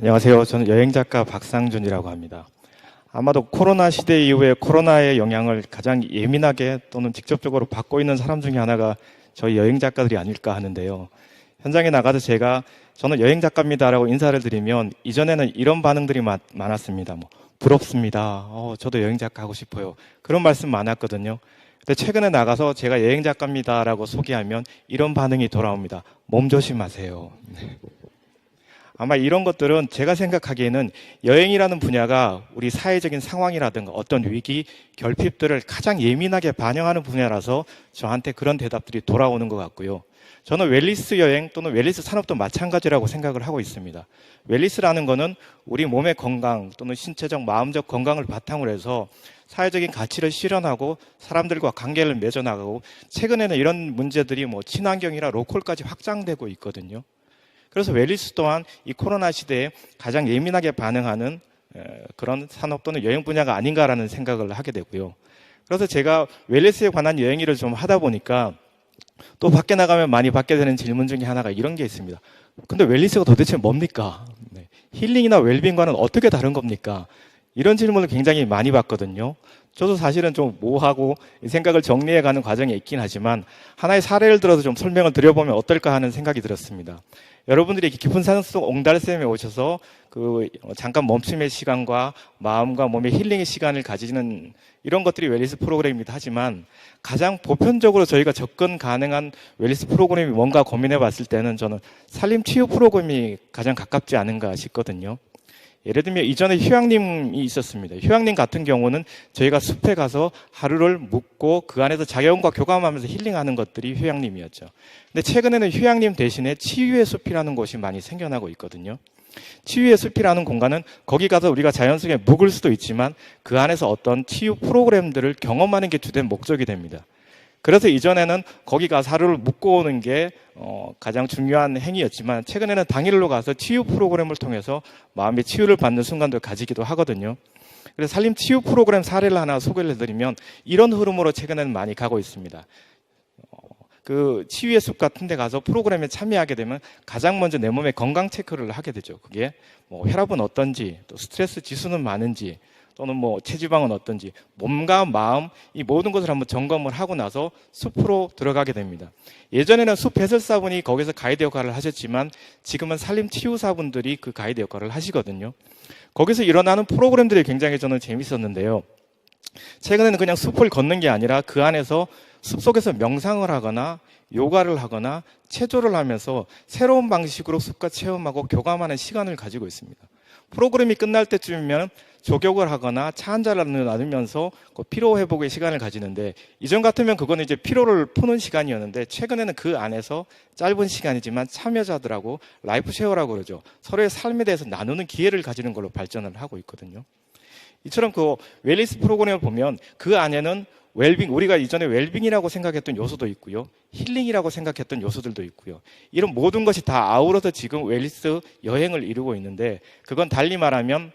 안녕하세요. 저는 여행작가 박상준이라고 합니다. 아마도 코로나 시대 이후에 코로나의 영향을 가장 예민하게 또는 직접적으로 받고 있는 사람 중에 하나가 저희 여행작가들이 아닐까 하는데요. 현장에 나가서 저는 여행작가입니다라고 인사를 드리면 이전에는 이런 반응들이 많았습니다. 부럽습니다. 저도 여행작가 하고 싶어요. 그런 말씀 많았거든요. 근데 최근에 나가서 제가 여행작가입니다라고 소개하면 이런 반응이 돌아옵니다. 몸 조심하세요. 네. 아마 이런 것들은 제가 생각하기에는 여행이라는 분야가 우리 사회적인 상황이라든가 어떤 위기, 결핍들을 가장 예민하게 반영하는 분야라서 저한테 그런 대답들이 돌아오는 것 같고요. 저는 웰니스 여행 또는 웰니스 산업도 마찬가지라고 생각을 하고 있습니다. 웰니스라는 거는 우리 몸의 건강 또는 신체적, 마음적 건강을 바탕으로 해서 사회적인 가치를 실현하고 사람들과 관계를 맺어나가고 최근에는 이런 문제들이 친환경이나 로컬까지 확장되고 있거든요. 그래서 웰니스 또한 이 코로나 시대에 가장 예민하게 반응하는 그런 산업 또는 여행 분야가 아닌가라는 생각을 하게 되고요. 그래서 제가 웰니스에 관한 여행 일을 좀 하다 보니까 또 밖에 나가면 많이 받게 되는 질문 중에 하나가 이런 게 있습니다. 근데 웰니스가 도대체 뭡니까? 네. 힐링이나 웰빙과는 어떻게 다른 겁니까? 이런 질문을 굉장히 많이 받거든요. 저도 사실은 좀 모호하고 생각을 정리해가는 과정이 있긴 하지만 하나의 사례를 들어서 좀 설명을 드려보면 어떨까 하는 생각이 들었습니다. 여러분들이 깊은 산속 옹달샘에 오셔서 잠깐 멈춤의 시간과 마음과 몸의 힐링의 시간을 가지는 이런 것들이 웰니스 프로그램이기도 하지만 가장 보편적으로 저희가 접근 가능한 웰니스 프로그램이 뭔가 고민해 봤을 때는 저는 살림 치유 프로그램이 가장 가깝지 않은가 싶거든요. 예를 들면 이전에 휴양림이 있었습니다. 휴양림 같은 경우는 저희가 숲에 가서 하루를 묵고 그 안에서 자연과 교감하면서 힐링하는 것들이 휴양림이었죠. 근데 최근에는 휴양림 대신에 치유의 숲이라는 곳이 많이 생겨나고 있거든요. 치유의 숲이라는 공간은 거기 가서 우리가 자연 속에 묵을 수도 있지만 그 안에서 어떤 치유 프로그램들을 경험하는 게 주된 목적이 됩니다. 그래서 이전에는 거기 가서 하루를 묵고 오는 게 가장 중요한 행위였지만 최근에는 당일로 가서 치유 프로그램을 통해서 마음의 치유를 받는 순간도 가지기도 하거든요. 그래서 살림 치유 프로그램 사례를 하나 소개를 해드리면 이런 흐름으로 최근에는 많이 가고 있습니다. 그 치유의 숲 같은 데 가서 프로그램에 참여하게 되면 가장 먼저 내 몸의 건강 체크를 하게 되죠. 그게 혈압은 어떤지, 또 스트레스 지수는 많은지, 또는 체지방은 어떤지, 몸과 마음, 이 모든 것을 한번 점검을 하고 나서 숲으로 들어가게 됩니다. 예전에는 숲 해설사분이 거기서 가이드 역할을 하셨지만 지금은 산림치유사분들이 그 가이드 역할을 하시거든요. 거기서 일어나는 프로그램들이 굉장히 저는 재밌었는데요. 최근에는 그냥 숲을 걷는 게 아니라 그 안에서 숲속에서 명상을 하거나 요가를 하거나 체조를 하면서 새로운 방식으로 숲과 체험하고 교감하는 시간을 가지고 있습니다. 프로그램이 끝날 때쯤이면 조격을 하거나 차 한 잔을 나누면서 피로 회복의 시간을 가지는데 이전 같으면 그거는 이제 피로를 푸는 시간이었는데 최근에는 그 안에서 짧은 시간이지만 참여자들하고 라이프 쉐어라고 그러죠. 서로의 삶에 대해서 나누는 기회를 가지는 걸로 발전을 하고 있거든요. 이처럼 웰니스 프로그램을 보면 그 안에는 웰빙, 우리가 이전에 웰빙이라고 생각했던 요소도 있고요. 힐링이라고 생각했던 요소들도 있고요. 이런 모든 것이 다 아우러서 지금 웰니스 여행을 이루고 있는데 그건 달리 말하면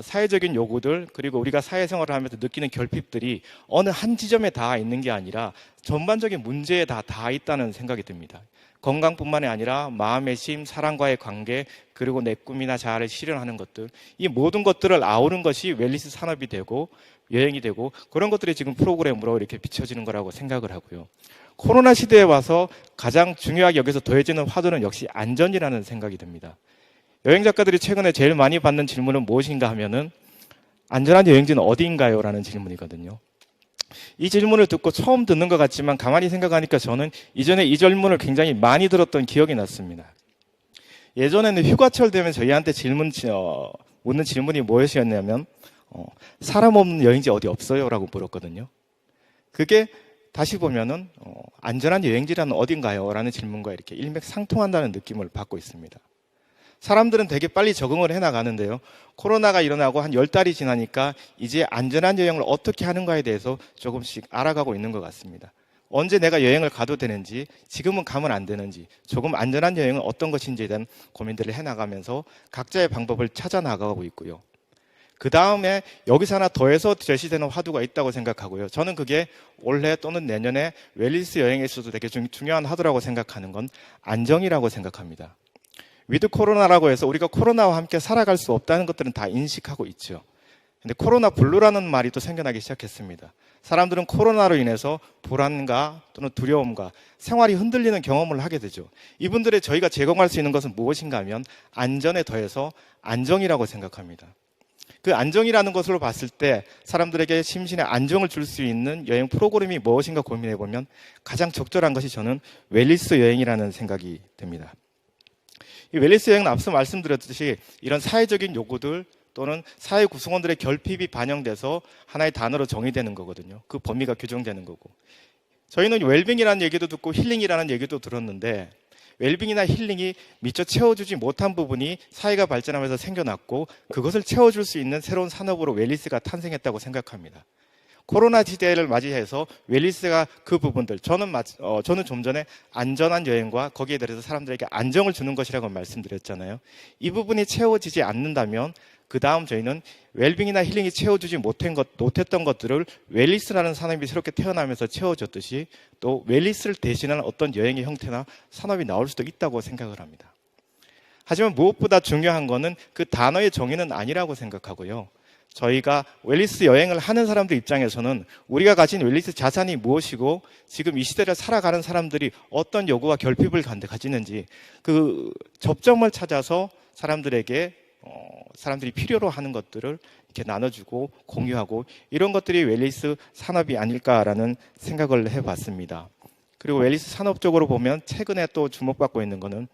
사회적인 요구들 그리고 우리가 사회생활을 하면서 느끼는 결핍들이 어느 한 지점에 다 있는 게 아니라 전반적인 문제에 다 있다는 생각이 듭니다. 건강뿐만이 아니라 마음의 쉼, 사람과의 관계, 그리고 내 꿈이나 자아를 실현하는 것들, 이 모든 것들을 아우른 것이 웰니스 산업이 되고 여행이 되고 그런 것들이 지금 프로그램으로 이렇게 비춰지는 거라고 생각을 하고요. 코로나 시대에 와서 가장 중요하게 여기서 더해지는 화두는 역시 안전이라는 생각이 듭니다. 여행 작가들이 최근에 제일 많이 받는 질문은 무엇인가 하면은 안전한 여행지는 어디인가요? 라는 질문이거든요. 이 질문을 듣고 처음 듣는 것 같지만 가만히 생각하니까 저는 이전에 이 질문을 굉장히 많이 들었던 기억이 났습니다. 예전에는 휴가철 되면 저희한테 묻는 질문이 무엇이었냐면 사람 없는 여행지 어디 없어요? 라고 물었거든요. 그게 다시 보면은 안전한 여행지라는 어딘가요? 라는 질문과 이렇게 일맥상통한다는 느낌을 받고 있습니다. 사람들은 되게 빨리 적응을 해나가는데요. 코로나가 일어나고 한 10달이 지나니까 이제 안전한 여행을 어떻게 하는가에 대해서 조금씩 알아가고 있는 것 같습니다. 언제 내가 여행을 가도 되는지, 지금은 가면 안 되는지, 조금 안전한 여행은 어떤 것인지에 대한 고민들을 해나가면서 각자의 방법을 찾아 나가고 있고요. 그 다음에 여기서 하나 더해서 제시되는 화두가 있다고 생각하고요. 저는 그게 올해 또는 내년에 웰니스 여행에서도 되게 중요한 화두라고 생각하는 건 안정이라고 생각합니다. 위드 코로나라고 해서 우리가 코로나와 함께 살아갈 수 없다는 것들은 다 인식하고 있죠. 근데 코로나 블루라는 말이 또 생겨나기 시작했습니다. 사람들은 코로나로 인해서 불안과 또는 두려움과 생활이 흔들리는 경험을 하게 되죠. 이분들의 저희가 제공할 수 있는 것은 무엇인가 하면 안전에 더해서 안정이라고 생각합니다. 그 안정이라는 것으로 봤을 때 사람들에게 심신의 안정을 줄 수 있는 여행 프로그램이 무엇인가 고민해 보면 가장 적절한 것이 저는 웰니스 여행이라는 생각이 듭니다. 이 웰니스 여행은 앞서 말씀드렸듯이 이런 사회적인 요구들 또는 사회 구성원들의 결핍이 반영돼서 하나의 단어로 정의되는 거거든요. 그 범위가 규정되는 거고. 저희는 웰빙이라는 얘기도 듣고 힐링이라는 얘기도 들었는데 웰빙이나 힐링이 미처 채워주지 못한 부분이 사회가 발전하면서 생겨났고 그것을 채워줄 수 있는 새로운 산업으로 웰니스가 탄생했다고 생각합니다. 코로나 시대를 맞이해서 웰니스가 그 부분들, 저는 좀 전에 안전한 여행과 거기에 대해서 사람들에게 안정을 주는 것이라고 말씀드렸잖아요. 이 부분이 채워지지 않는다면 그 다음 저희는 웰빙이나 힐링이 채워주지 못했던 것들을 웰니스라는 산업이 새롭게 태어나면서 채워줬듯이 또 웰니스를 대신하는 어떤 여행의 형태나 산업이 나올 수도 있다고 생각을 합니다. 하지만 무엇보다 중요한 것은 그 단어의 정의는 아니라고 생각하고요. 저희가 웰니스 여행을 하는 사람들 입장에서는 우리가 가진 웰니스 자산이 무엇이고 지금 이 시대를 살아가는 사람들이 어떤 요구와 결핍을 가지는지 그 접점을 찾아서 사람들이 필요로 하는 것들을 이렇게 나눠주고 공유하고 이런 것들이 웰니스 산업이 아닐까라는 생각을 해봤습니다. 그리고 웰니스 산업 쪽으로 보면 최근에 또 주목받고 있는 거는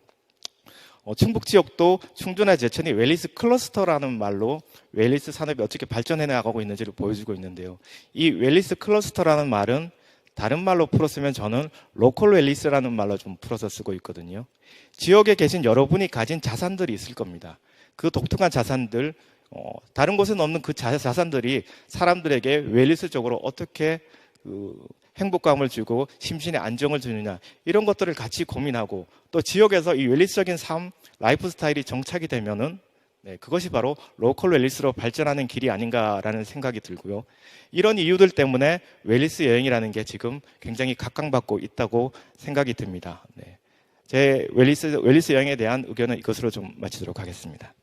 충북 지역도 충주나 제천이 웰니스 클러스터라는 말로 웰니스 산업이 어떻게 발전해 나가고 있는지를 보여주고 있는데요. 이 웰니스 클러스터라는 말은 다른 말로 풀었으면 저는 로컬 웰니스라는 말로 좀 풀어서 쓰고 있거든요. 지역에 계신 여러분이 가진 자산들이 있을 겁니다. 그 독특한 자산들, 다른 곳에는 없는 그 자산들이 사람들에게 웰니스적으로 어떻게 행복감을 주고 심신의 안정을 주느냐 이런 것들을 같이 고민하고 또 지역에서 이 웰니스적인 삶, 라이프 스타일이 정착이 되면은 그것이 바로 로컬 웰니스로 발전하는 길이 아닌가라는 생각이 들고요. 이런 이유들 때문에 웰니스 여행이라는 게 지금 굉장히 각광받고 있다고 생각이 듭니다. 제 웰니스 여행에 대한 의견은 이것으로 좀 마치도록 하겠습니다.